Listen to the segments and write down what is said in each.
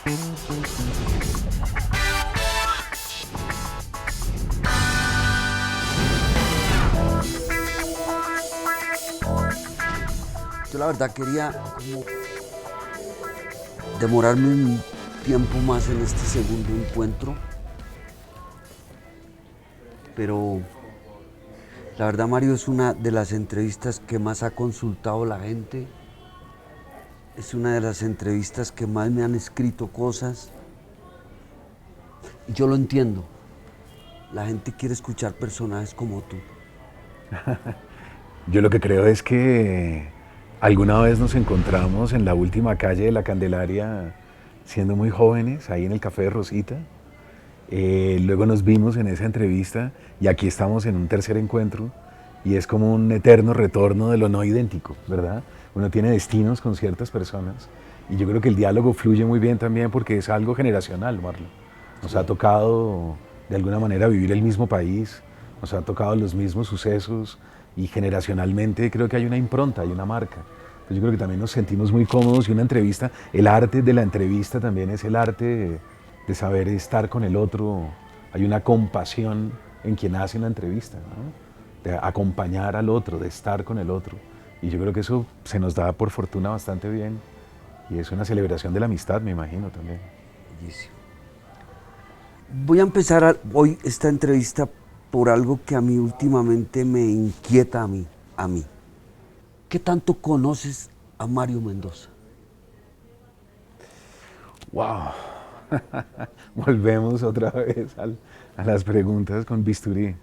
Yo la verdad quería como demorarme un tiempo más en este segundo encuentro, pero la verdad, Mario, es una de las entrevistas que más ha consultado la gente, es una de las entrevistas que más me han escrito cosas. Yo lo entiendo, la gente quiere escuchar personajes como tú. Yo lo que creo es que alguna vez nos encontramos en la última calle de la Candelaria siendo muy jóvenes, ahí en el Café de Rosita. Luego nos vimos en esa entrevista y aquí estamos en un tercer encuentro y es como un eterno retorno de lo no idéntico, ¿verdad? Uno tiene destinos con ciertas personas y yo creo que el diálogo fluye muy bien también porque es algo generacional, Marlon. Nos ha tocado de alguna manera vivir el mismo país, nos ha tocado los mismos sucesos y generacionalmente creo que hay una impronta, hay una marca. Entonces yo creo que también nos sentimos muy cómodos y una entrevista, el arte de la entrevista también es el arte de saber estar con el otro. Hay una compasión en quien hace una entrevista, ¿no? De acompañar al otro, de estar con el otro. Y yo creo que eso se nos da por fortuna bastante bien y es una celebración de la amistad, me imagino también. Bellísimo. Voy a empezar hoy esta entrevista por algo que a mí últimamente me inquieta a mí. ¿Qué tanto conoces a Mario Mendoza? ¡Wow! Volvemos otra vez a las preguntas con bisturí.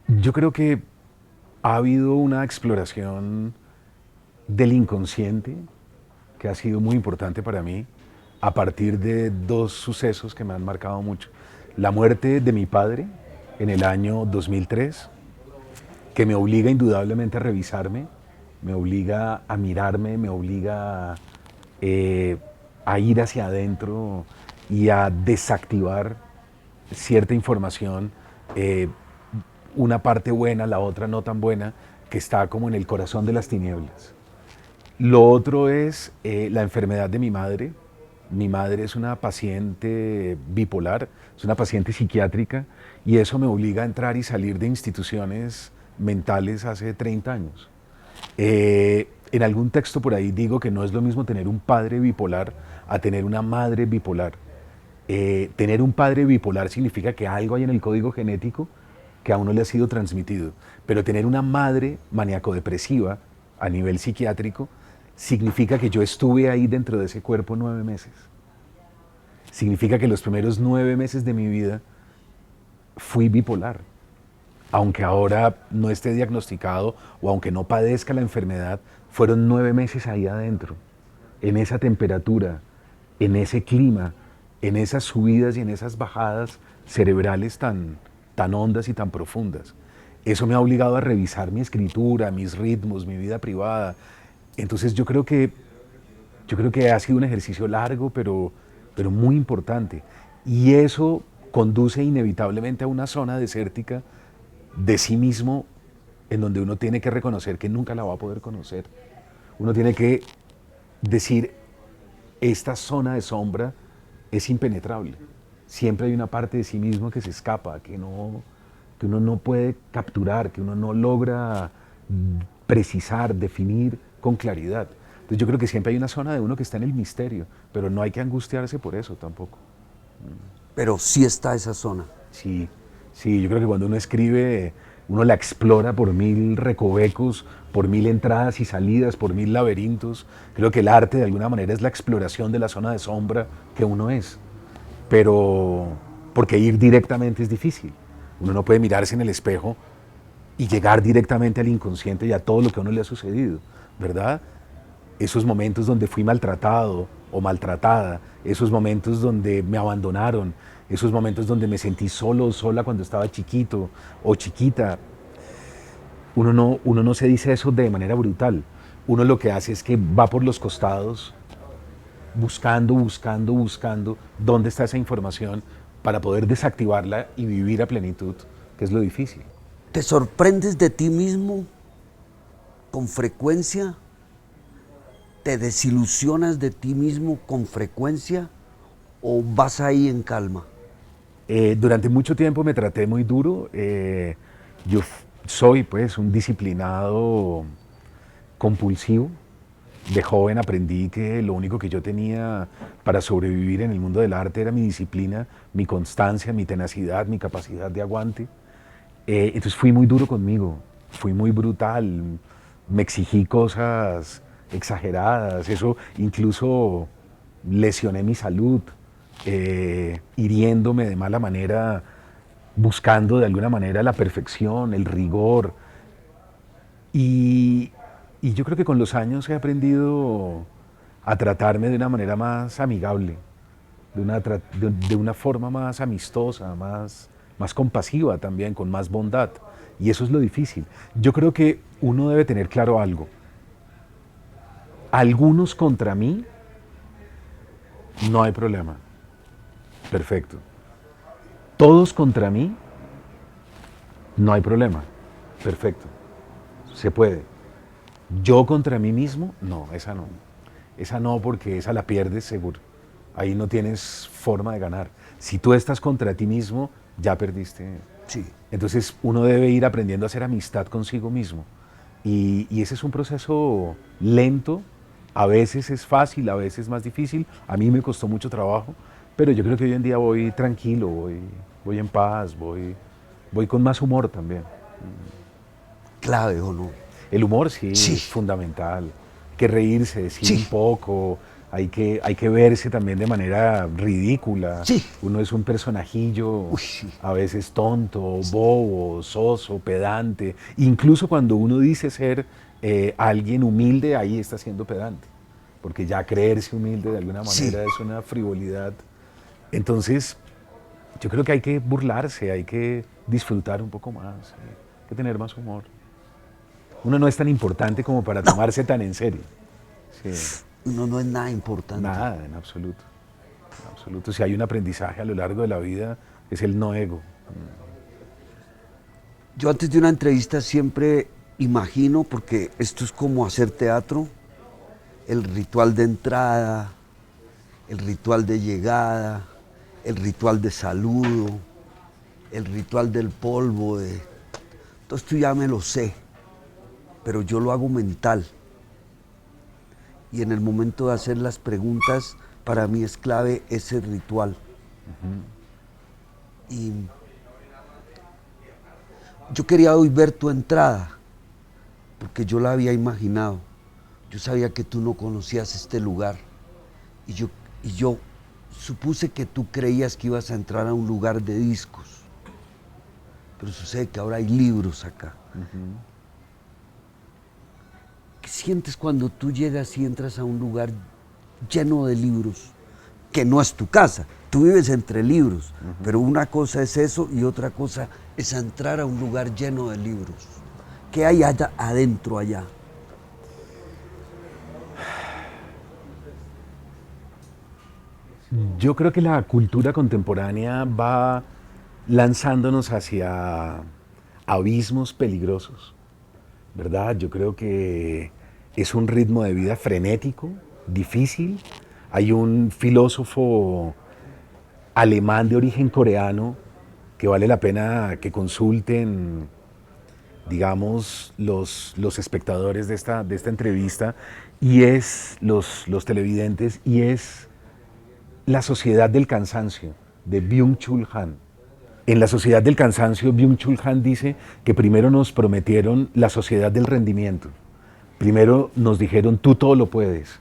Yo creo que ha habido una exploración del inconsciente que ha sido muy importante para mí a partir de dos sucesos que me han marcado mucho. La muerte de mi padre en el año 2003, que me obliga indudablemente a revisarme, me obliga a mirarme, me obliga a ir hacia adentro y a desactivar cierta información, una parte buena, la otra no tan buena, que está como en el corazón de las tinieblas. Lo otro es la enfermedad de mi madre. Mi madre es una paciente bipolar, es una paciente psiquiátrica y eso me obliga a entrar y salir de instituciones mentales hace 30 años. En algún texto por ahí digo que no es lo mismo tener un padre bipolar a tener una madre bipolar. Tener un padre bipolar significa que algo hay en el código genético que a uno le ha sido transmitido, pero tener una madre maníaco-depresiva a nivel psiquiátrico significa que yo estuve ahí dentro de ese cuerpo 9 meses. Significa que los primeros 9 meses de mi vida fui bipolar. Aunque ahora no esté diagnosticado o aunque no padezca la enfermedad, fueron 9 meses ahí adentro, en esa temperatura, en ese clima, en esas subidas y en esas bajadas cerebrales tan hondas y tan profundas. Eso me ha obligado a revisar mi escritura, mis ritmos, mi vida privada. Entonces yo creo que ha sido un ejercicio largo, pero muy importante. Y eso conduce inevitablemente a una zona desértica de sí mismo en donde uno tiene que reconocer que nunca la va a poder conocer. Uno tiene que decir, esta zona de sombra es impenetrable. Siempre hay una parte de sí mismo que se escapa, que uno no puede capturar, que uno no logra precisar, definir con claridad. Entonces yo creo que siempre hay una zona de uno que está en el misterio, pero no hay que angustiarse por eso tampoco. Pero sí está esa zona. Sí, sí, yo creo que cuando uno escribe, uno la explora por 1000 recovecos, por 1000 entradas y salidas, por 1000 laberintos. Creo que el arte de alguna manera es la exploración de la zona de sombra que uno es. Pero porque ir directamente es difícil. Uno no puede mirarse en el espejo y llegar directamente al inconsciente y a todo lo que a uno le ha sucedido, ¿verdad? Esos momentos donde fui maltratado o maltratada, esos momentos donde me abandonaron, esos momentos donde me sentí solo o sola cuando estaba chiquito o chiquita. Uno no se dice eso de manera brutal. Uno lo que hace es que va por los costados buscando dónde está esa información para poder desactivarla y vivir a plenitud, que es lo difícil. ¿Te sorprendes de ti mismo con frecuencia? ¿Te desilusionas de ti mismo con frecuencia o vas ahí en calma? Durante mucho tiempo me traté muy duro. Soy pues un disciplinado compulsivo. De joven aprendí que lo único que yo tenía para sobrevivir en el mundo del arte era mi disciplina, mi constancia, mi tenacidad, mi capacidad de aguante. Entonces fui muy duro conmigo, fui muy brutal, me exigí cosas exageradas, eso incluso lesioné mi salud, hiriéndome de mala manera, buscando de alguna manera la perfección, el rigor. Y, y yo creo que con los años he aprendido a tratarme de una manera más amigable, de una forma más amistosa, más compasiva también, con más bondad. Y eso es lo difícil. Yo creo que uno debe tener claro algo. Algunos contra mí, no hay problema. Perfecto. Todos contra mí, no hay problema. Perfecto. Se puede. Yo contra mí mismo, no, esa no. Esa no, porque esa la pierdes seguro. Ahí no tienes forma de ganar. Si tú estás contra ti mismo, ya perdiste. Sí. Entonces uno debe ir aprendiendo a hacer amistad consigo mismo. Y ese es un proceso lento, a veces es fácil, a veces es más difícil. A mí me costó mucho trabajo, pero yo creo que hoy en día voy tranquilo, voy en paz, voy con más humor también. ¿Clave o no? El humor sí, Sí. es fundamental. Hay que reírse, decir Sí. un poco, hay que verse también de manera ridícula. Sí. Uno es un personajillo, Uy, sí. a veces tonto, bobo, soso, pedante. Incluso cuando uno dice ser alguien humilde, ahí está siendo pedante. Porque ya creerse humilde de alguna Sí. manera es una frivolidad. Entonces, yo creo que hay que burlarse, hay que disfrutar un poco más, hay que tener más humor. Uno no es tan importante como para tomarse tan en serio. Sí, Uno no es nada importante. nada, en absoluto. En absoluto. Si hay un aprendizaje a lo largo de la vida, es el no ego. Yo antes de una entrevista siempre imagino, porque esto es como hacer teatro, el ritual de entrada, el ritual de llegada, el ritual de saludo, el ritual del polvo. Todo esto ya me lo sé, pero yo lo hago mental. Y en el momento de hacer las preguntas, para mí es clave ese ritual. Y yo quería hoy ver tu entrada, porque yo la había imaginado. Yo sabía que tú no conocías este lugar. Y yo supuse que tú creías que ibas a entrar a un lugar de discos. Pero sucede que ahora hay libros acá. ¿Qué sientes cuando tú llegas y entras a un lugar lleno de libros? Que no es tu casa, tú vives entre libros, pero una cosa es eso y otra cosa es entrar a un lugar lleno de libros. ¿Qué hay allá adentro allá? Yo creo que la cultura contemporánea va lanzándonos hacia abismos peligrosos, ¿verdad? Yo creo que es un ritmo de vida frenético, difícil. Hay un filósofo alemán de origen coreano que vale la pena que consulten, digamos, los espectadores de esta entrevista, y es los televidentes, y es La sociedad del cansancio, de Byung-Chul Han. En La sociedad del cansancio, Byung-Chul Han dice que primero nos prometieron la sociedad del rendimiento. Primero nos dijeron, tú todo lo puedes,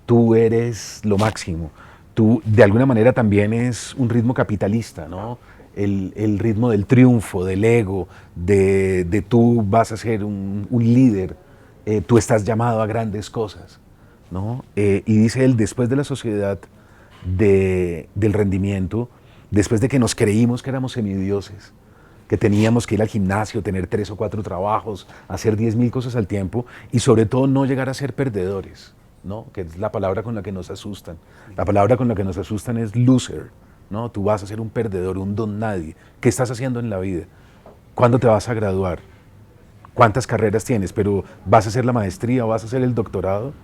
tú eres lo máximo. Tú, de alguna manera, también es un ritmo capitalista, ¿no? El ritmo del triunfo, del ego, de tú vas a ser un líder, tú estás llamado a grandes cosas, ¿no? Y dice él, después de la sociedad del rendimiento, después de que nos creímos que éramos semidioses, que teníamos que ir al gimnasio, tener 3 o 4 trabajos, hacer 10.000 cosas al tiempo y sobre todo no llegar a ser perdedores, ¿no? Que es la palabra con la que nos asustan. La palabra con la que nos asustan es loser, ¿no? Tú vas a ser un perdedor, un don nadie. ¿Qué estás haciendo en la vida? ¿Cuándo te vas a graduar? ¿Cuántas carreras tienes? ¿Pero vas a hacer la maestría o vas a hacer el doctorado?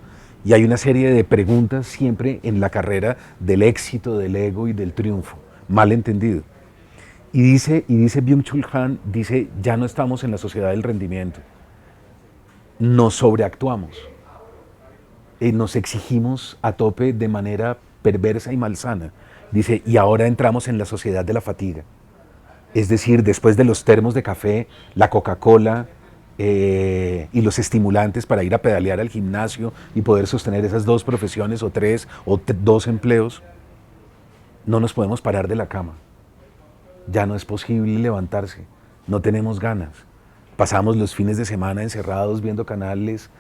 Y hay una serie de preguntas siempre en la carrera del éxito, del ego y del triunfo, mal entendido. Y dice Byung-Chul Han, dice, ya no estamos en la sociedad del rendimiento, nos sobreactuamos, nos exigimos a tope de manera perversa y malsana. Dice, y ahora entramos en la sociedad de la fatiga. Es decir, después de los termos de café, la Coca-Cola y los estimulantes para ir a pedalear al gimnasio y poder sostener esas dos profesiones o tres o dos empleos, no nos podemos parar de la cama. Ya no es posible levantarse, no tenemos ganas. Pasamos los fines de semana encerrados viendo canales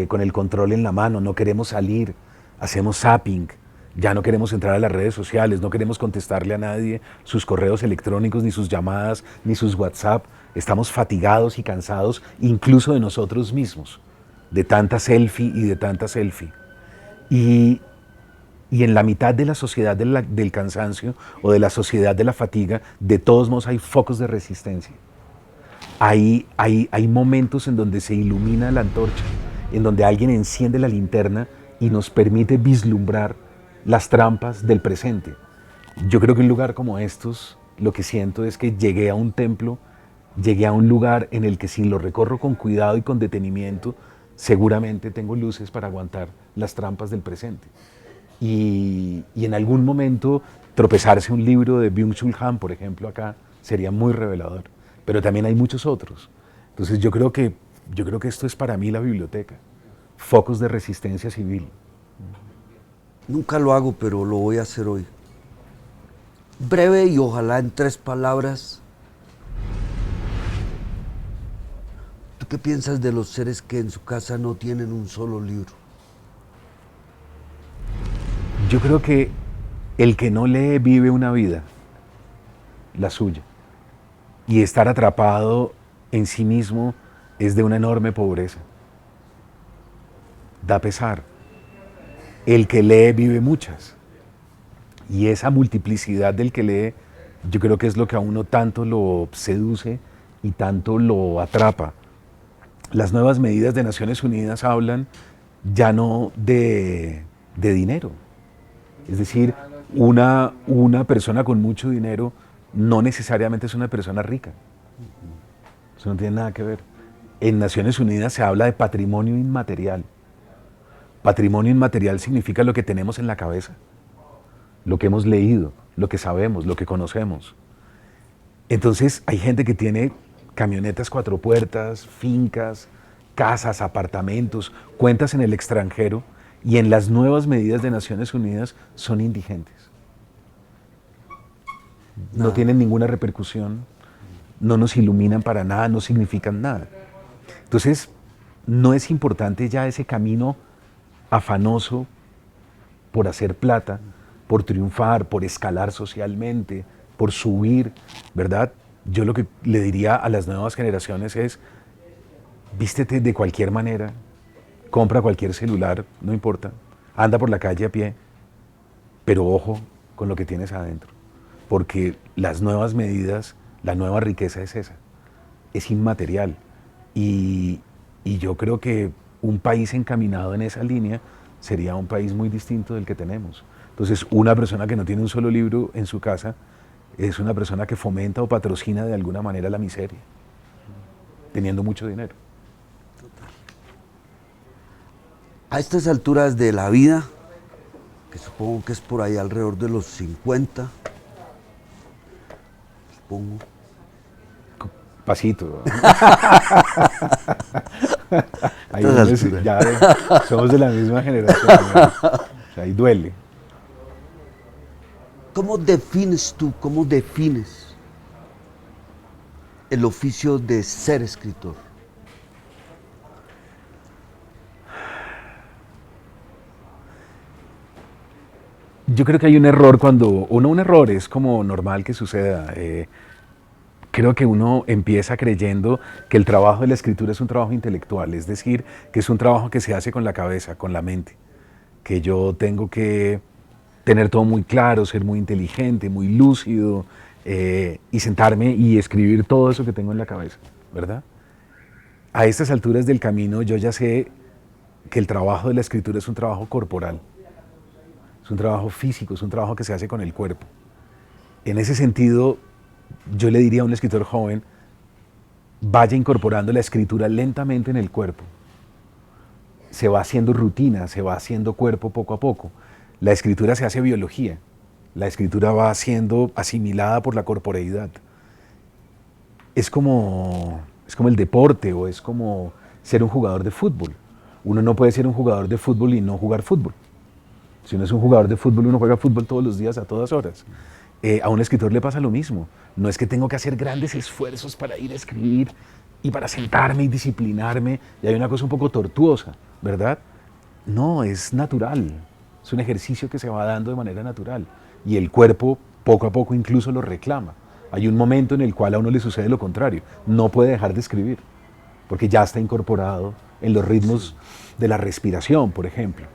con el control en la mano, no queremos salir, hacemos zapping, ya no queremos entrar a las redes sociales, no queremos contestarle a nadie sus correos electrónicos, ni sus llamadas, ni sus WhatsApp. Estamos fatigados y cansados incluso de nosotros mismos, de tanta selfie y de tanta selfie. Y en la mitad de la sociedad del cansancio o de la sociedad de la fatiga, de todos modos hay focos de resistencia. Hay momentos en donde se ilumina la antorcha, en donde alguien enciende la linterna y nos permite vislumbrar las trampas del presente. Yo creo que un lugar como estos, lo que siento es que llegué a un templo, llegué a un lugar en el que si lo recorro con cuidado y con detenimiento, seguramente tengo luces para aguantar las trampas del presente. Y en algún momento tropezarse un libro de Byung-Chul Han, por ejemplo, acá, sería muy revelador. Pero también hay muchos otros. Entonces yo creo que esto es para mí la biblioteca. Focos de resistencia civil. Nunca lo hago, pero lo voy a hacer hoy. Breve y ojalá en 3 palabras. ¿Tú qué piensas de los seres que en su casa no tienen un solo libro? Yo creo que el que no lee vive una vida, la suya. Y estar atrapado en sí mismo es de una enorme pobreza. Da pesar. El que lee vive muchas. Y esa multiplicidad del que lee, yo creo que es lo que a uno tanto lo seduce y tanto lo atrapa. Las nuevas medidas de Naciones Unidas hablan ya no de dinero. Es decir, una persona con mucho dinero no necesariamente es una persona rica. Eso no tiene nada que ver. En Naciones Unidas se habla de patrimonio inmaterial. Patrimonio inmaterial significa lo que tenemos en la cabeza, lo que hemos leído, lo que sabemos, lo que conocemos. Entonces hay gente que tiene camionetas 4 puertas, fincas, casas, apartamentos, cuentas en el extranjero, y en las nuevas medidas de Naciones Unidas son indigentes. No tienen ninguna repercusión, no nos iluminan para nada, no significan nada. Entonces, no es importante ya ese camino afanoso por hacer plata, por triunfar, por escalar socialmente, por subir, ¿verdad? Yo lo que le diría a las nuevas generaciones es, vístete de cualquier manera, compra cualquier celular, no importa, anda por la calle a pie, pero ojo con lo que tienes adentro, porque las nuevas medidas, la nueva riqueza es esa, es inmaterial, y yo creo que un país encaminado en esa línea sería un país muy distinto del que tenemos. Entonces, una persona que no tiene un solo libro en su casa es una persona que fomenta o patrocina de alguna manera la miseria, teniendo mucho dinero. A estas alturas de la vida, que supongo que es por ahí alrededor de los 50, supongo. Pasito. Ahí Estas ya somos de la misma generación. ¿No? O sea, ahí duele. ¿Cómo defines el oficio de ser escritor? Yo creo que hay un error un error es como normal que suceda. Creo que uno empieza creyendo que el trabajo de la escritura es un trabajo intelectual, es decir, que es un trabajo que se hace con la cabeza, con la mente, que yo tengo que tener todo muy claro, ser muy inteligente, muy lúcido, y sentarme y escribir todo eso que tengo en la cabeza, ¿verdad? A estas alturas del camino yo ya sé que el trabajo de la escritura es un trabajo corporal, es un trabajo físico, es un trabajo que se hace con el cuerpo. En ese sentido, yo le diría a un escritor joven, vaya incorporando la escritura lentamente en el cuerpo. Se va haciendo rutina, se va haciendo cuerpo poco a poco. La escritura se hace biología, la escritura va siendo asimilada por la corporeidad. Es como el deporte o es como ser un jugador de fútbol. Uno no puede ser un jugador de fútbol y no jugar fútbol. Si uno es un jugador de fútbol, uno juega fútbol todos los días, a todas horas. A un escritor le pasa lo mismo. No es que tengo que hacer grandes esfuerzos para ir a escribir y para sentarme y disciplinarme. Y hay una cosa un poco tortuosa, ¿verdad? No, es natural. Es un ejercicio que se va dando de manera natural. Y el cuerpo, poco a poco, incluso lo reclama. Hay un momento en el cual a uno le sucede lo contrario. No puede dejar de escribir, porque ya está incorporado en los ritmos de la respiración, por ejemplo.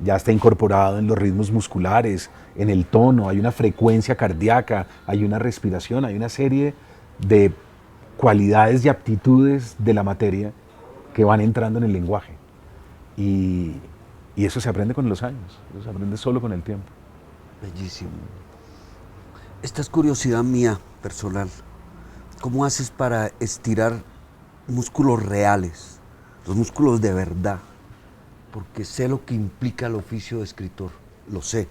Ya está incorporado en los ritmos musculares, en el tono, hay una frecuencia cardíaca, hay una respiración, hay una serie de cualidades y aptitudes de la materia que van entrando en el lenguaje. Y eso se aprende con los años, eso se aprende solo con el tiempo. Bellísimo. Esta es curiosidad mía, personal. ¿Cómo haces para estirar músculos reales, los músculos de verdad? Porque sé lo que implica el oficio de escritor, lo sé.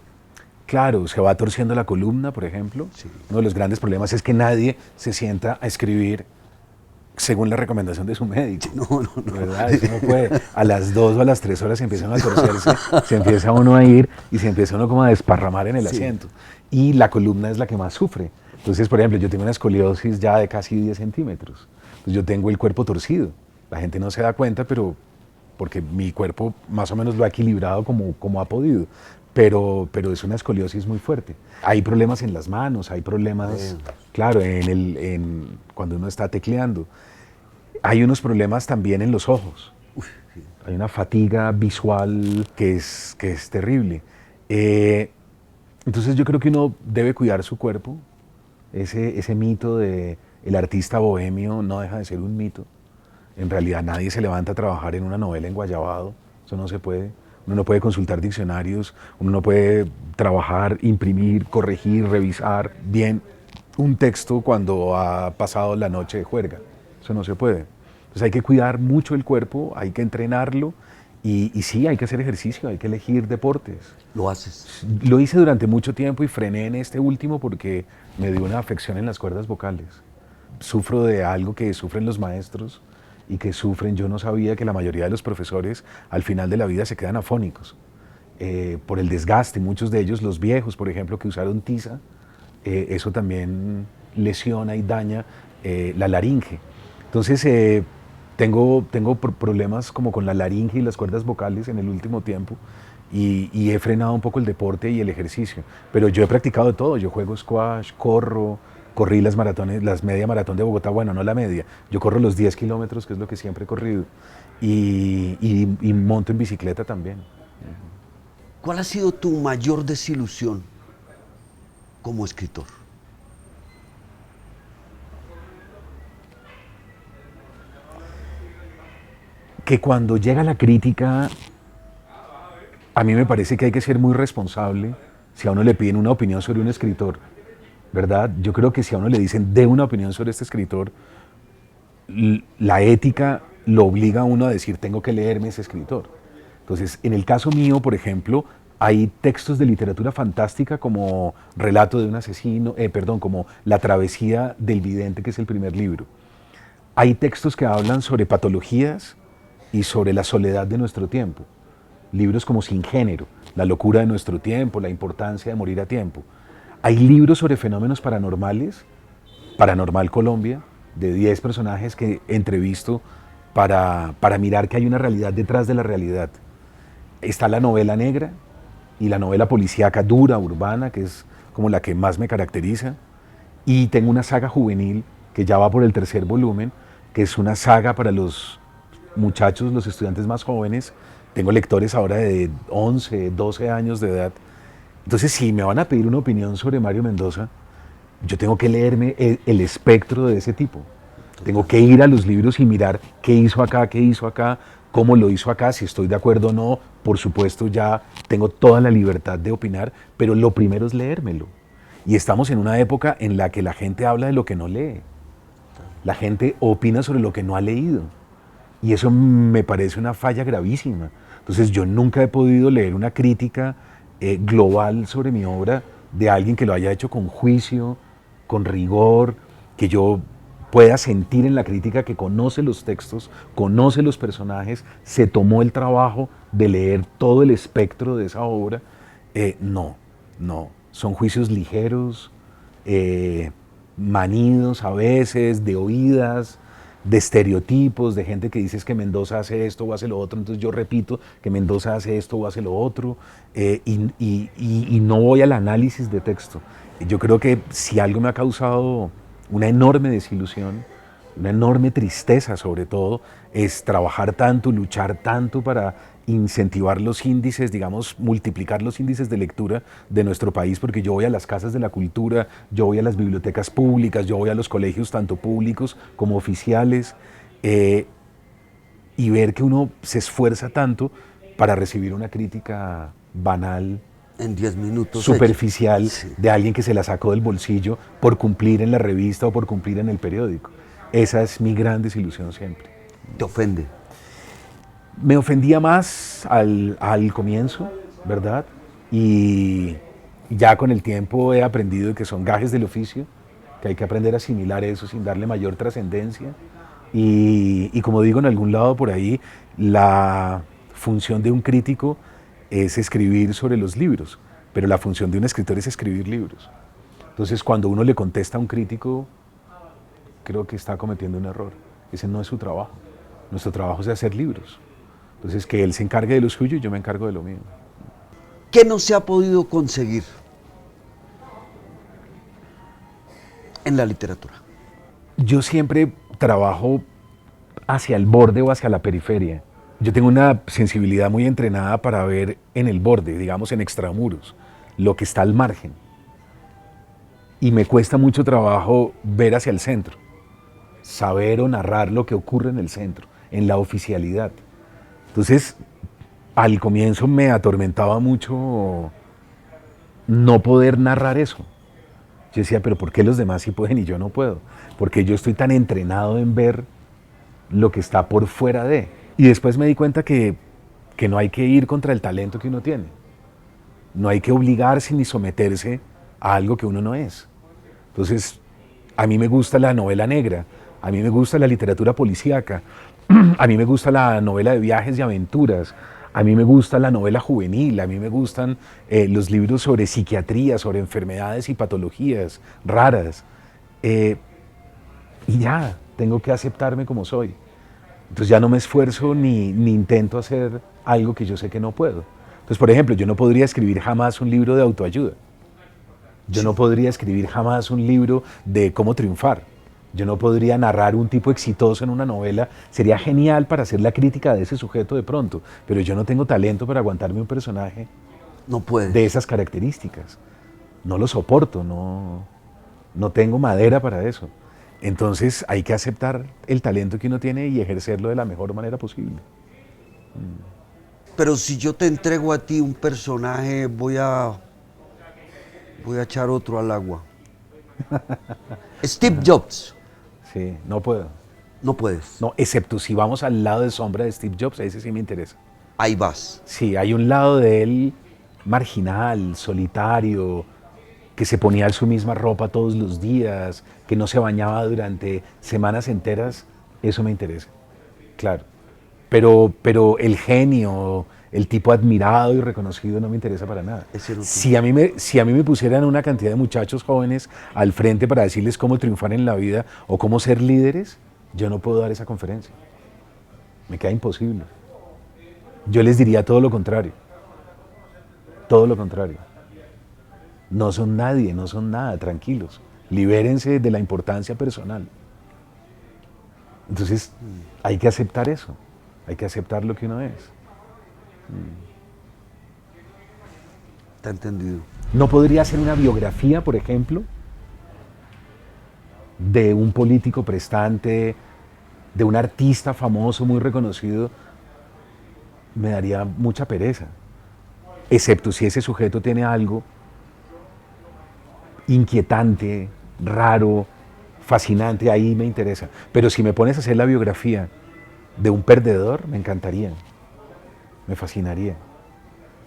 Claro, se va torciendo la columna, por ejemplo. Sí. Uno de los grandes problemas es que nadie se sienta a escribir según la recomendación de su médico. No. ¿Verdad? Eso no puede. A las 2 o a las 3 horas se empiezan a torcerse, se empieza uno a ir y se empieza uno como a desparramar en el asiento. Y la columna es la que más sufre. Entonces, por ejemplo, yo tengo una escoliosis ya de casi 10 centímetros. Entonces, yo tengo el cuerpo torcido. La gente no se da cuenta, pero porque mi cuerpo más o menos lo ha equilibrado como ha podido. Pero es una escoliosis muy fuerte. Hay problemas en las manos, hay problemas, claro, cuando uno está tecleando. Hay unos problemas también en los ojos. Hay una fatiga visual que es terrible. Entonces yo creo que uno debe cuidar su cuerpo. Ese mito de el artista bohemio no deja de ser un mito. En realidad nadie se levanta a trabajar en una novela en Guayabado, eso no se puede. Uno no puede consultar diccionarios, uno no puede trabajar, imprimir, corregir, revisar bien un texto cuando ha pasado la noche de juerga. Eso no se puede. Entonces hay que cuidar mucho el cuerpo, hay que entrenarlo y sí, hay que hacer ejercicio, hay que elegir deportes. ¿Lo haces? Lo hice durante mucho tiempo y frené en este último porque me dio una afección en las cuerdas vocales. Sufro de algo que sufren los maestros y que sufren, yo no sabía que la mayoría de los profesores al final de la vida se quedan afónicos por el desgaste, muchos de ellos, los viejos, por ejemplo, que usaron tiza, eso también lesiona y daña la laringe. Entonces tengo problemas como con la laringe y las cuerdas vocales en el último tiempo y he frenado un poco el deporte y el ejercicio, pero yo he practicado de todo, yo juego squash, corrí las maratones, las media maratón de Bogotá, bueno, no la media, yo corro los 10 kilómetros, que es lo que siempre he corrido, y monto en bicicleta también. ¿Cuál ha sido tu mayor desilusión como escritor? Que cuando llega la crítica, a mí me parece que hay que ser muy responsable si a uno le piden una opinión sobre un escritor, ¿verdad? Yo creo que si a uno le dicen, dé una opinión sobre este escritor, la ética lo obliga a uno a decir, tengo que leerme ese escritor. Entonces, en el caso mío, por ejemplo, hay textos de literatura fantástica como Relato de un asesino, como La travesía del vidente, que es el primer libro. Hay textos que hablan sobre patologías y sobre la soledad de nuestro tiempo. Libros como Sin género, La locura de nuestro tiempo, La importancia de morir a tiempo. Hay libros sobre fenómenos paranormales, Paranormal Colombia, de 10 personajes que entrevisto para mirar que hay una realidad detrás de la realidad. Está la novela negra y la novela policíaca dura, urbana, que es como la que más me caracteriza. Y tengo una saga juvenil que ya va por el 3er volumen, que es una saga para los muchachos, los estudiantes más jóvenes. Tengo lectores ahora de 11, 12 años de edad. Entonces, si me van a pedir una opinión sobre Mario Mendoza, yo tengo que leerme el espectro de ese tipo. Tengo que ir a los libros y mirar qué hizo acá, cómo lo hizo acá, si estoy de acuerdo o no, por supuesto ya tengo toda la libertad de opinar, pero lo primero es leérmelo. Y estamos en una época en la que la gente habla de lo que no lee. La gente opina sobre lo que no ha leído. Y eso me parece una falla gravísima. Entonces yo nunca he podido leer una crítica global sobre mi obra de alguien que lo haya hecho con juicio, con rigor, que yo pueda sentir en la crítica que conoce los textos, conoce los personajes, se tomó el trabajo de leer todo el espectro de esa obra. No, son juicios ligeros, manidos a veces, de oídas, de estereotipos, de gente que dice es que Mendoza hace esto o hace lo otro, entonces yo repito que Mendoza hace esto o hace lo otro, y no voy al análisis de texto. Yo creo que si algo me ha causado una enorme desilusión, una enorme tristeza sobre todo, es trabajar tanto, luchar tanto para incentivar los índices, digamos, multiplicar los índices de lectura de nuestro país, porque yo voy a las casas de la cultura, yo voy a las bibliotecas públicas, yo voy a los colegios tanto públicos como oficiales, y ver que uno se esfuerza tanto para recibir una crítica banal, En 10 minutos. superficial, Sí. de alguien que se la sacó del bolsillo por cumplir en la revista o por cumplir en el periódico. Esa es mi gran desilusión siempre. Te ofende. Me ofendía más al comienzo, ¿verdad? Y ya con el tiempo he aprendido que son gajes del oficio, que hay que aprender a asimilar eso sin darle mayor trascendencia. Y como digo en algún lado por ahí, la función de un crítico es escribir sobre los libros, pero la función de un escritor es escribir libros. Entonces, cuando uno le contesta a un crítico, creo que está cometiendo un error. Ese no es su trabajo. Nuestro trabajo es hacer libros. Entonces, que él se encargue de lo suyo y yo me encargo de lo mío. ¿Qué no se ha podido conseguir en la literatura? Yo siempre trabajo hacia el borde o hacia la periferia. Yo tengo una sensibilidad muy entrenada para ver en el borde, digamos en extramuros, lo que está al margen. Y me cuesta mucho trabajo ver hacia el centro, saber o narrar lo que ocurre en el centro, en la oficialidad. Entonces, al comienzo me atormentaba mucho no poder narrar eso. Yo decía, pero ¿por qué los demás sí pueden y yo no puedo? Porque yo estoy tan entrenado en ver lo que está por fuera de. Y después me di cuenta que no hay que ir contra el talento que uno tiene. No hay que obligarse ni someterse a algo que uno no es. Entonces, a mí me gusta la novela negra, a mí me gusta la literatura policíaca, a mí me gusta la novela de viajes y aventuras, a mí me gusta la novela juvenil, a mí me gustan los libros sobre psiquiatría, sobre enfermedades y patologías raras. Y ya, tengo que aceptarme como soy. Entonces ya no me esfuerzo ni intento hacer algo que yo sé que no puedo. Entonces, por ejemplo, yo no podría escribir jamás un libro de autoayuda. Yo no podría escribir jamás un libro de cómo triunfar. Yo no podría narrar un tipo exitoso en una novela. Sería genial para hacer la crítica de ese sujeto de pronto, pero yo no tengo talento para aguantarme un personaje No puedes. de esas características. No lo soporto, no tengo madera para eso. Entonces hay que aceptar el talento que uno tiene y ejercerlo de la mejor manera posible. Pero si yo te entrego a ti un personaje, voy a echar otro al agua. Steve Jobs. Sí, no puedo. No puedes. No, excepto si vamos al lado de sombra de Steve Jobs, ese sí me interesa. Ahí vas. Sí, hay un lado de él marginal, solitario, que se ponía su misma ropa todos los días, que no se bañaba durante semanas enteras, eso me interesa, claro. Pero el genio, el tipo admirado y reconocido no me interesa para nada. Ese no te- Si a mí me pusieran una cantidad de muchachos jóvenes al frente para decirles cómo triunfar en la vida o cómo ser líderes, yo no puedo dar esa conferencia. Me queda imposible. Yo les diría todo lo contrario. Todo lo contrario. No son nadie, no son nada, tranquilos. Libérense de la importancia personal. Entonces, hay que aceptar eso. Hay que aceptar lo que uno es. Te he entendido. No podría hacer una biografía, por ejemplo, de un político prestante, de un artista famoso muy reconocido, me daría mucha pereza, excepto si ese sujeto tiene algo inquietante, raro, fascinante, ahí me interesa. Pero si me pones a hacer la biografía de un perdedor, me encantaría, me fascinaría.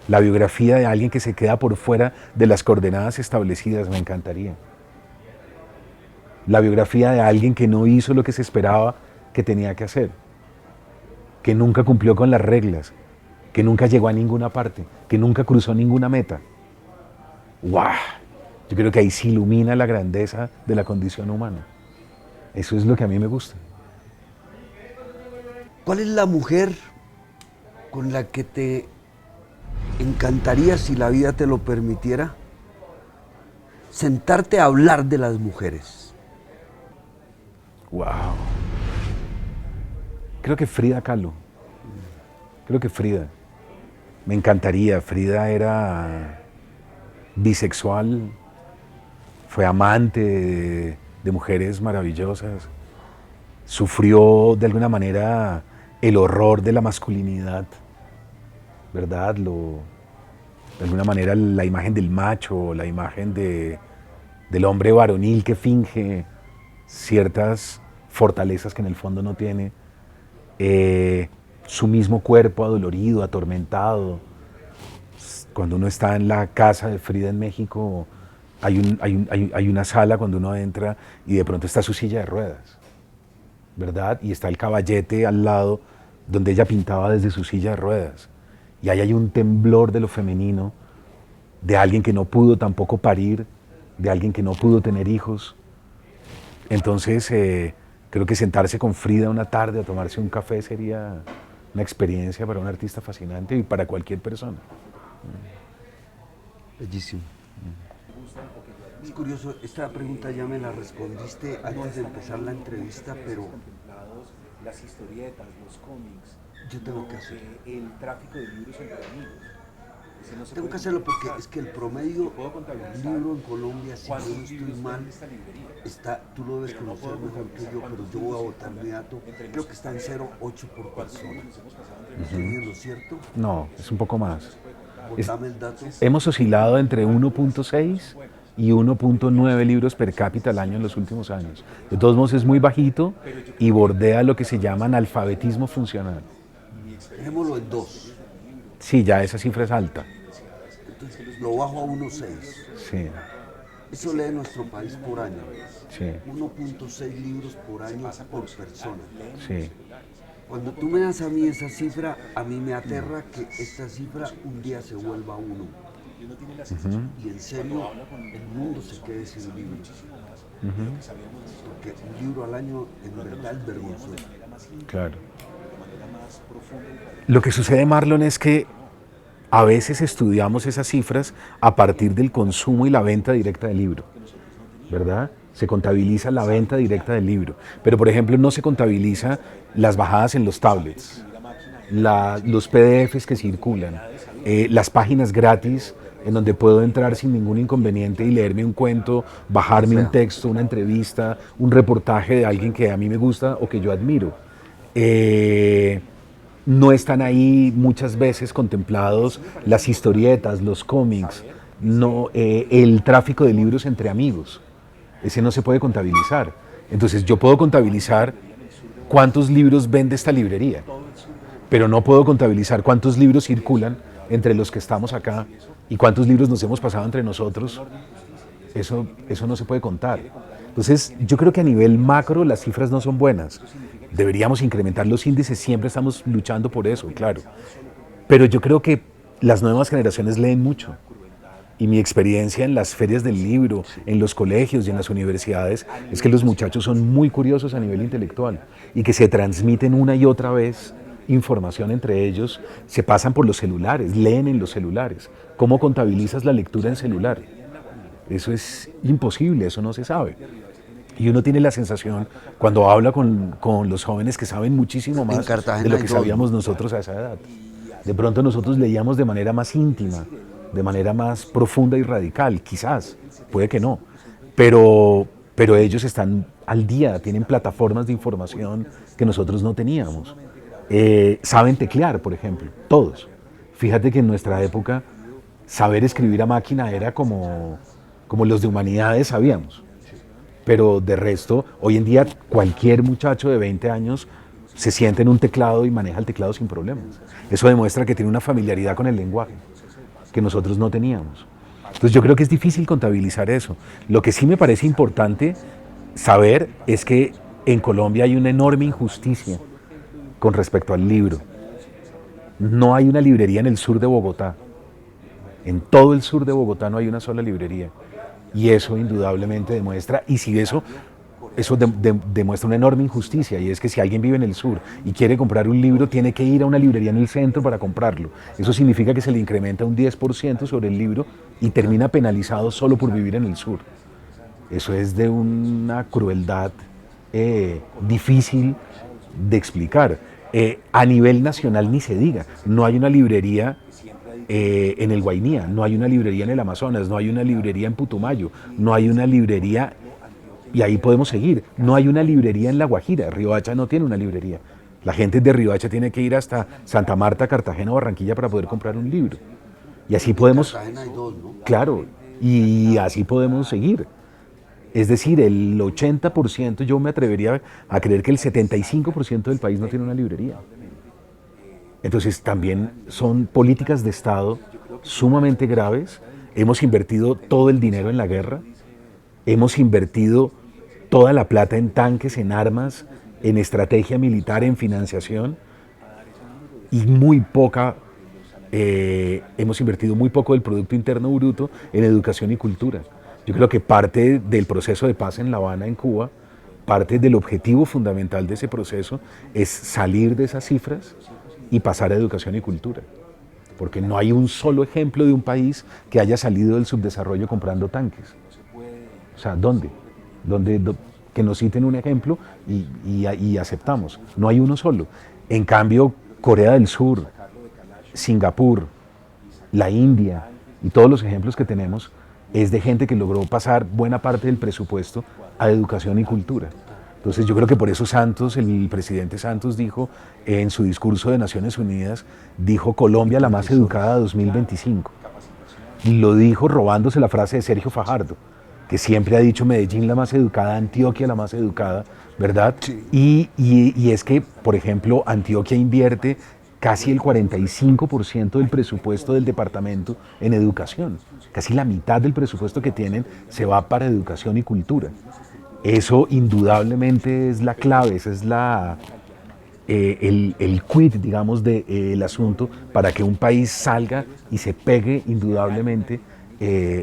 La biografía de alguien que se queda por fuera de las coordenadas establecidas, me encantaría. La biografía de alguien que no hizo lo que se esperaba que tenía que hacer, que nunca cumplió con las reglas, que nunca llegó a ninguna parte, que nunca cruzó ninguna meta. ¡Guau! Yo creo que ahí se ilumina la grandeza de la condición humana. Eso es lo que a mí me gusta. ¿Cuál es la mujer con la que te encantaría, si la vida te lo permitiera, sentarte a hablar de las mujeres? ¡Wow! Creo que Frida Kahlo. Creo que Frida. Me encantaría. Frida era bisexual, fue amante de mujeres maravillosas, sufrió de alguna manera el horror de la masculinidad, ¿verdad? De alguna manera la imagen del macho, la imagen del hombre varonil que finge ciertas fortalezas que en el fondo no tiene, su mismo cuerpo adolorido, atormentado. Cuando uno está en la casa de Frida en México, hay una sala cuando uno entra y de pronto está su silla de ruedas, ¿verdad? Y está el caballete al lado donde ella pintaba desde su silla de ruedas. Y ahí hay un temblor de lo femenino, de alguien que no pudo tampoco parir, de alguien que no pudo tener hijos. Entonces, creo que sentarse con Frida una tarde a tomarse un café sería una experiencia para un artista fascinante y para cualquier persona. Bellísimo. Es curioso, esta pregunta ya me la respondiste antes de empezar la entrevista, pero las historietas, los cómics, yo tengo que hacerlo. El tráfico de libros entre amigos. No Tengo que hacerlo porque es que el promedio libro en Colombia, si yo no estoy mal, está, tú lo debes conocer mejor que yo, pero yo voy a votar mi dato, creo que está en 0,8 por persona. ¿Estoy bien, lo cierto? No, es un poco más. Dame el dato. Hemos oscilado entre 1.6 y 1.9 libros per cápita al año en los últimos años. De todos modos es muy bajito y bordea lo que se llama analfabetismo funcional. Dejémoslo en 2. Sí, ya esa cifra es alta. Entonces lo bajo a 1,6. Sí, Eso lee nuestro país por año. sí, 1,6 libros por año por persona. sí. Cuando tú me das a mí esa cifra, a mí me aterra que esta cifra un día se vuelva 1. Y en serio, el mundo se quede sin libros. Porque un libro al año en verdad es vergonzoso. Claro. Lo que sucede, Marlon, es que a veces estudiamos esas cifras a partir del consumo y la venta directa del libro, ¿verdad? Se contabiliza la venta directa del libro, pero por ejemplo no se contabiliza las bajadas en los tablets, los PDFs que circulan, las páginas gratis en donde puedo entrar sin ningún inconveniente y leerme un cuento, bajarme un texto, una entrevista, un reportaje de alguien que a mí me gusta o que yo admiro. No están ahí muchas veces contemplados las historietas, los cómics, no, el tráfico de libros entre amigos. Ese no se puede contabilizar. Entonces yo puedo contabilizar cuántos libros vende esta librería, pero no puedo contabilizar cuántos libros circulan entre los que estamos acá y cuántos libros nos hemos pasado entre nosotros. Eso no se puede contar. Entonces yo creo que a nivel macro las cifras no son buenas. Deberíamos incrementar los índices, siempre estamos luchando por eso, claro. Pero yo creo que las nuevas generaciones leen mucho. Y mi experiencia en las ferias del libro, en los colegios y en las universidades, es que los muchachos son muy curiosos a nivel intelectual y que se transmiten una y otra vez información entre ellos, se pasan por los celulares, leen en los celulares. ¿Cómo contabilizas la lectura en celular? Eso es imposible, eso no se sabe. Y uno tiene la sensación, cuando habla con los jóvenes, que saben muchísimo más de lo que sabíamos nosotros a esa edad. De pronto nosotros leíamos de manera más íntima, de manera más profunda y radical, quizás, puede que no, pero ellos están al día, tienen plataformas de información que nosotros no teníamos. saben teclear, por ejemplo, todos. Fíjate que en nuestra época saber escribir a máquina era como los de humanidades sabíamos. Pero de resto, hoy en día cualquier muchacho de 20 años se sienta en un teclado y maneja el teclado sin problemas. Eso demuestra que tiene una familiaridad con el lenguaje que nosotros no teníamos. Entonces yo creo que es difícil contabilizar eso. Lo que sí me parece importante saber es que en Colombia hay una enorme injusticia con respecto al libro. No hay una librería en el sur de Bogotá. En todo el sur de Bogotá no hay una sola librería. Y eso indudablemente demuestra, y si eso demuestra una enorme injusticia, y es que si alguien vive en el sur y quiere comprar un libro, tiene que ir a una librería en el centro para comprarlo. Eso significa que se le incrementa un 10% sobre el libro y termina penalizado solo por vivir en el sur. Eso es de una crueldad difícil de explicar. A nivel nacional ni se diga, no hay una librería en el Guainía, no hay una librería en el Amazonas, no hay una librería en Putumayo, no hay una librería, y ahí podemos seguir, no hay una librería en La Guajira. Riohacha no tiene una librería. La gente de Riohacha tiene que ir hasta Santa Marta, Cartagena o Barranquilla para poder comprar un libro. Y así podemos... Cartagena hay dos, ¿no? Claro, y así podemos seguir. Es decir, el 80%, yo me atrevería a creer que el 75% del país no tiene una librería. Entonces también son políticas de Estado sumamente graves. Hemos invertido todo el dinero en la guerra, hemos invertido toda la plata en tanques, en armas, en estrategia militar, en financiación, y hemos invertido muy poco del Producto Interno Bruto en educación y cultura. Yo creo que parte del proceso de paz en La Habana, en Cuba, parte del objetivo fundamental de ese proceso es salir de esas cifras y pasar a educación y cultura. Porque no hay un solo ejemplo de un país que haya salido del subdesarrollo comprando tanques. O sea, ¿dónde? Que nos citen un ejemplo y aceptamos. No hay uno solo. En cambio, Corea del Sur, Singapur, la India y todos los ejemplos que tenemos es de gente que logró pasar buena parte del presupuesto a educación y cultura. Entonces yo creo que por eso Santos, el presidente Santos dijo en su discurso de Naciones Unidas, dijo Colombia la más educada de 2025. Y lo dijo robándose la frase de Sergio Fajardo, que siempre ha dicho Medellín la más educada, Antioquia la más educada, ¿verdad? Sí. Y es que, por ejemplo, Antioquia invierte casi el 45% del presupuesto del departamento en educación. Casi la mitad del presupuesto que tienen se va para educación y cultura. Eso indudablemente es la clave, ese es el quid, digamos, del asunto para que un país salga y se pegue indudablemente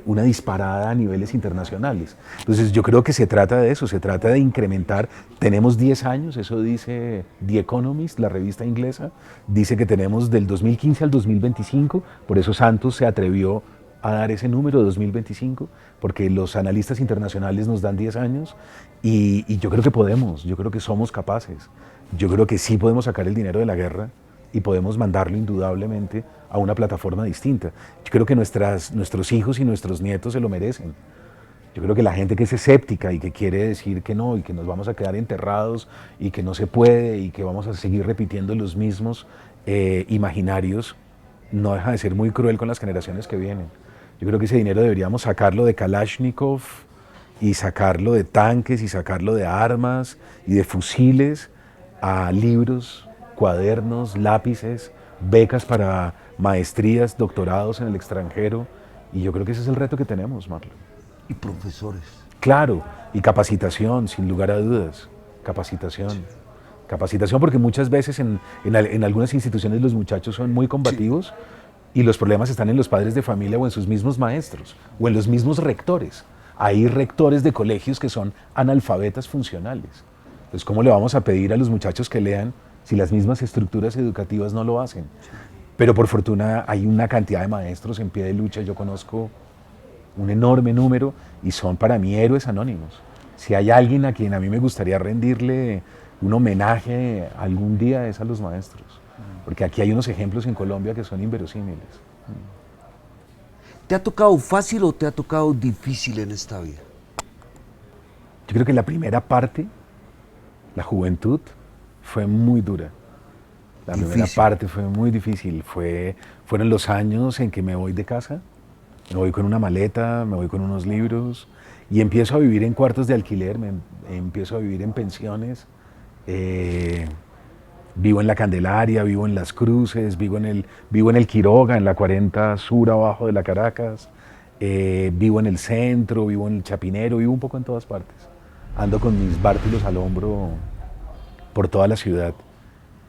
una disparada a niveles internacionales. Entonces yo creo que se trata de eso, se trata de incrementar. Tenemos 10 años, eso dice The Economist, la revista inglesa, dice que tenemos del 2015 al 2025, por eso Santos se atrevió a dar ese número de 2025, porque los analistas internacionales nos dan 10 años y yo creo que podemos, yo creo que somos capaces, yo creo que sí podemos sacar el dinero de la guerra y podemos mandarlo indudablemente a una plataforma distinta. Yo creo que nuestros hijos y nuestros nietos se lo merecen. Yo creo que la gente que es escéptica y que quiere decir que no y que nos vamos a quedar enterrados y que no se puede y que vamos a seguir repitiendo los mismos imaginarios, no deja de ser muy cruel con las generaciones que vienen. Yo creo que ese dinero deberíamos sacarlo de Kalashnikov y sacarlo de tanques y sacarlo de armas y de fusiles a libros, cuadernos, lápices, becas para maestrías, doctorados en el extranjero. Y yo creo que ese es el reto que tenemos, Marlon. Y profesores. Claro, y capacitación, sin lugar a dudas. Capacitación. Capacitación, porque muchas veces en algunas instituciones los muchachos son muy combativos y los problemas están en los padres de familia o en sus mismos maestros o en los mismos rectores. Hay rectores de colegios que son analfabetas funcionales. Entonces, ¿cómo le vamos a pedir a los muchachos que lean si las mismas estructuras educativas no lo hacen? Pero por fortuna hay una cantidad de maestros en pie de lucha, yo conozco un enorme número y son para mí héroes anónimos. Si hay alguien a quien a mí me gustaría rendirle un homenaje algún día es a los maestros, porque aquí hay unos ejemplos en Colombia que son inverosímiles. ¿Te ha tocado fácil o te ha tocado difícil en esta vida? Yo creo que la primera parte, la juventud, fue muy dura. La primera Difícil. parte fue muy difícil. Fueron los años en que me voy de casa, me voy con una maleta, me voy con unos libros y empiezo a vivir en cuartos de alquiler, empiezo a vivir en pensiones. Vivo en la Candelaria, vivo en Las Cruces, vivo en el Quiroga, en la 40 Sur, abajo de la Caracas. Vivo en el centro, vivo en el Chapinero, vivo un poco en todas partes. Ando con mis bártulos al hombro por toda la ciudad.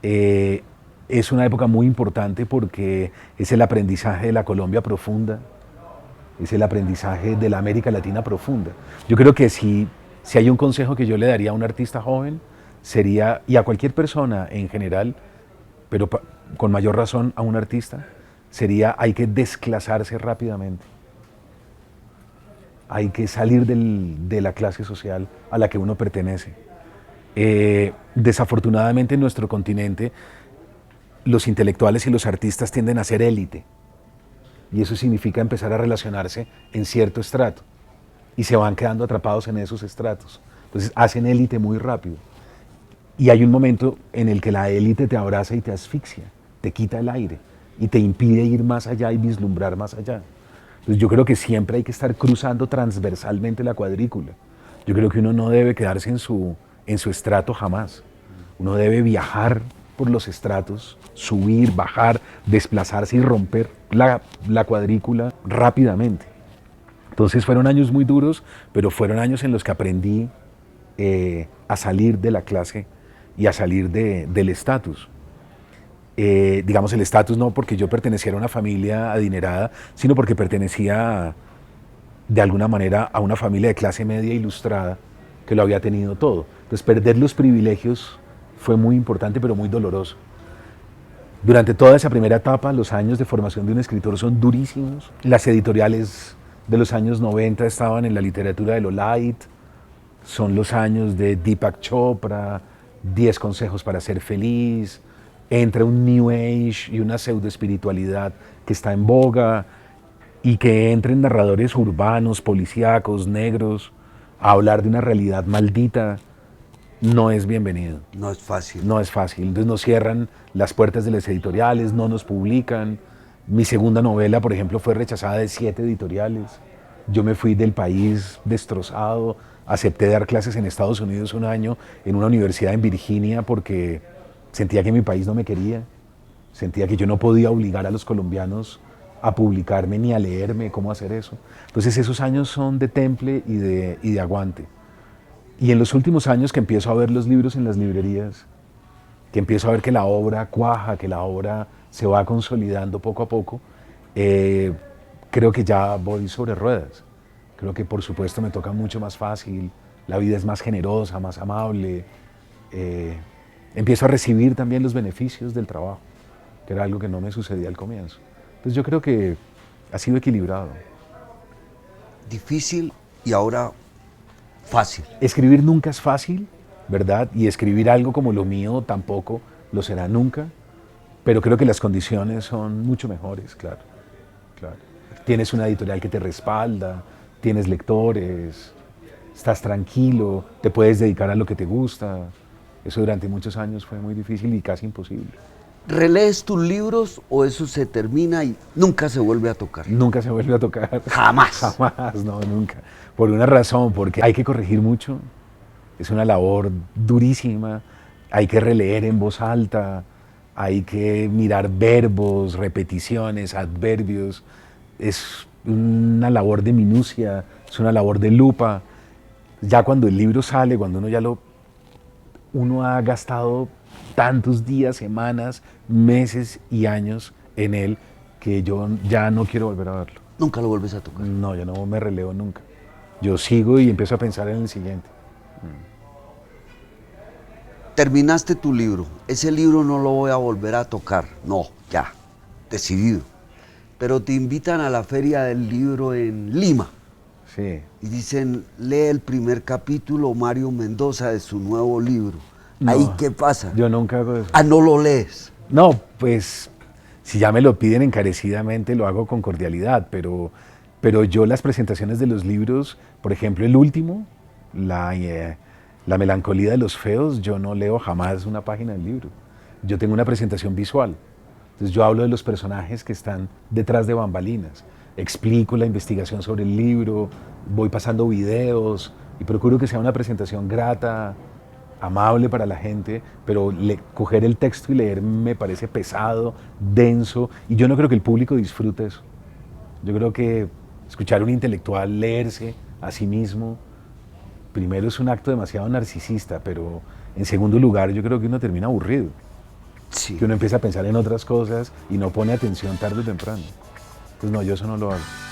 Es una época muy importante porque es el aprendizaje de la Colombia profunda, es el aprendizaje de la América Latina profunda. Yo creo que si hay un consejo que yo le daría a un artista joven, sería, y a cualquier persona en general, pero con mayor razón a un artista, sería hay que desclasarse rápidamente. Hay que salir de la clase social a la que uno pertenece. Desafortunadamente en nuestro continente los intelectuales y los artistas tienden a ser élite y eso significa empezar a relacionarse en cierto estrato y se van quedando atrapados en esos estratos. Entonces hacen élite muy rápido y hay un momento en el que la élite te abraza y te asfixia, te quita el aire y te impide ir más allá y vislumbrar más allá. Entonces yo creo que siempre hay que estar cruzando transversalmente la cuadrícula. Yo creo que uno no debe quedarse en su estrato jamás. Uno debe viajar por los estratos, subir, bajar, desplazarse y romper la cuadrícula rápidamente. Entonces fueron años muy duros, pero fueron años en los que aprendí a salir de la clase y a salir del estatus. Digamos el estatus no porque yo perteneciera a una familia adinerada, sino porque pertenecía de alguna manera a una familia de clase media ilustrada que lo había tenido todo. Entonces perder los privilegios fue muy importante pero muy doloroso. Durante toda esa primera etapa, los años de formación de un escritor son durísimos. Las editoriales de los años 90 estaban en la literatura de lo light, son los años de Deepak Chopra, 10 consejos para ser feliz, entra un New Age y una pseudoespiritualidad que está en boga y que entren narradores urbanos, policíacos, negros, a hablar de una realidad maldita, no es bienvenido. No es fácil. No es fácil. Entonces nos cierran las puertas de las editoriales, no nos publican. Mi segunda novela, por ejemplo, fue rechazada de 7 editoriales. Yo me fui del país destrozado, acepté dar clases en Estados Unidos un año en una universidad en Virginia porque sentía que mi país no me quería, sentía que yo no podía obligar a los colombianos a publicarme ni a leerme cómo hacer eso. Entonces esos años son de temple y de aguante. Y en los últimos años que empiezo a ver los libros en las librerías, que empiezo a ver que la obra cuaja, que la obra se va consolidando poco a poco, creo que ya voy sobre ruedas. Creo que por supuesto me toca mucho más fácil, la vida es más generosa, más amable. Empiezo a recibir también los beneficios del trabajo, que era algo que no me sucedía al comienzo. Entonces yo creo que ha sido equilibrado. Difícil y ahora fácil. Escribir nunca es fácil, ¿verdad? Y escribir algo como lo mío tampoco lo será nunca, pero creo que las condiciones son mucho mejores, claro. Tienes una editorial que te respalda, tienes lectores, estás tranquilo, te puedes dedicar a lo que te gusta. Eso durante muchos años fue muy difícil y casi imposible. ¿Relees tus libros o eso se termina y nunca se vuelve a tocar? Nunca se vuelve a tocar. Jamás. Jamás, no, nunca. Por una razón, porque hay que corregir mucho. Es una labor durísima. Hay que releer en voz alta. Hay que mirar verbos, repeticiones, adverbios. Es una labor de minucia, es una labor de lupa. Ya cuando el libro sale, cuando uno ha gastado tantos días, semanas, meses y años en él que yo ya no quiero volver a verlo. Nunca lo vuelves a tocar. No, yo no me releo nunca. Yo sigo y empiezo a pensar en el siguiente. Terminaste tu libro. Ese libro no lo voy a volver a tocar. No, ya, decidido. Pero te invitan a la Feria del Libro en Lima. Sí. Y dicen, lee el primer capítulo Mario Mendoza de su nuevo libro. No, ¿Ahí qué pasa? Yo nunca hago eso. Ah, no lo lees. No, pues si ya me lo piden encarecidamente lo hago con cordialidad, pero yo las presentaciones de los libros, por ejemplo el último, la melancolía de los feos, yo no leo jamás una página del libro. yo tengo una presentación visual. Entonces yo hablo de los personajes que están detrás de bambalinas, explico la investigación sobre el libro, voy pasando videos y procuro que sea una presentación grata, amable para la gente, pero coger el texto y leer me parece pesado, denso, y yo no creo que el público disfrute eso. Yo creo que escuchar a un intelectual leerse a sí mismo, primero es un acto demasiado narcisista, pero en segundo lugar yo creo que uno termina aburrido. Sí. Que uno empieza a pensar en otras cosas y no pone atención tarde o temprano. Entonces no, yo eso no lo hago.